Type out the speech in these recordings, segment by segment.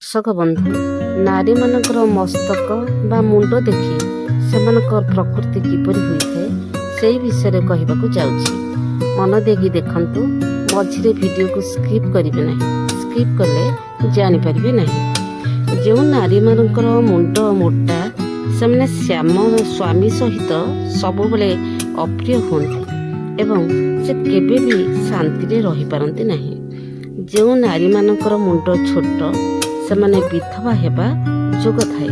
दर्शक बंधु नारी मानकर मस्तक बा मुंड देखि सेमानकर प्रकृति किपरि होइଥାଏ सेही विषय कहबाकू जाउछि। मन देगी देखंतु, मझिरे वीडियो को स्किप करिवे नाही। स्किप कले जानि परिबे नाही। जो नारी मानकर मुंड मोटा सेमने श्याम स्वामी सहित सबुबले अप्रिय होती एवं से केबे भी शांति रे रही पारंती नाही। जो नारी मानकर मुंड छोट सेमाने विधवा हेबा जोग थाए।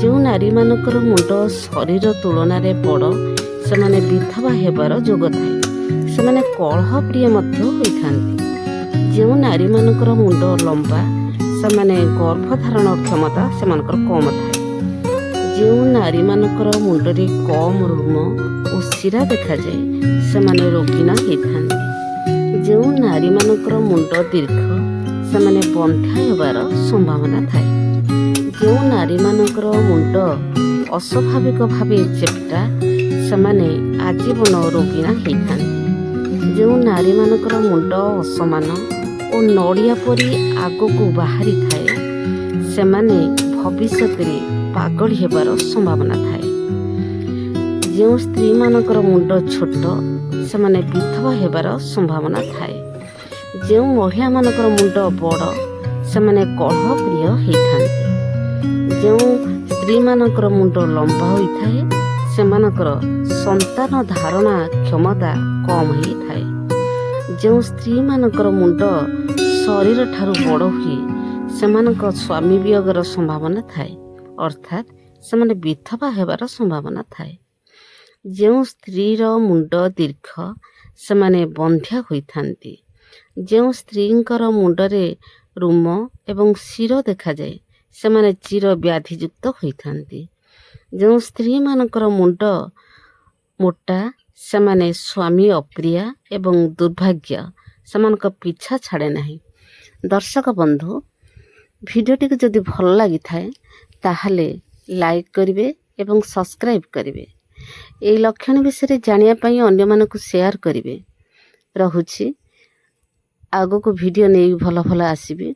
जो नारी मानकर मुंड शरीर तुलना रे बड़ सेमाने विधवा हेबार जोग थाए। सेमाने कलह प्रिय मध्य होइथांती। जो नारी मानकर मुंड लंबा सेमाने गर्भधारण क्षमता सेमानकर कम थाए। जो नारी मानकर मुंड रे कम रुम और शिरा देखा जाए सेमाने रोगिना होइथांती। जो नारी मानकर मुंड दीर्घ सेमाने बंधा हेबार संभावना थाए। जो नारी मानकर मुंड अस्वाभाविक भावे चेप्टा सेमाने आजीवन रोगिना होइथांती। जो नारी मानकर मुंड असमान और नड़िया परी आगको बाहरी थाए सेमाने भविष्यत रे पागल हेबार संभावना थाए। जो स्त्री मानकर मुंड छोट सेमाने विधवा हेबार संभावना थाए। जो महिला मानकर मुंड बड़ सेमाने कलह प्रिय होइथांती। जो स्त्री मानकर मुंड लंबा होइथाए सेमानकर संतान धारणा क्षमता कम होइथाए। जो स्त्री मानकर मुंड शरीर ठारू बड़ हुई सेमानक स्वामी वियोगर संभावना थाए, अर्थात सेमाने विधवा हेबार संभावना थाए। जो स्त्रीर मुंड दीर्घ सेमाने बंध्या होइथांती। जो स्त्रींकर मुंडरे रुम एवं शिर देखा जाए सेमाने चिर व्याधियुक्त होइथांती। जो स्त्री मानकर मुंड मोटा सेमाने स्वामी अप्रिया एवं दुर्भाग्य सेमानक पीछा छाड़े नाही। दर्शक बंधु भिडियोटी को जदि भल लगी थाए ताहले लाइक करिवे एवं सब्सक्राइब करिवे। एई लक्षण विषय जानिया पई अन्य मानकु शेयर करिवे। रहुछि आगो को वीडियो नहीं भल भल आसीबे।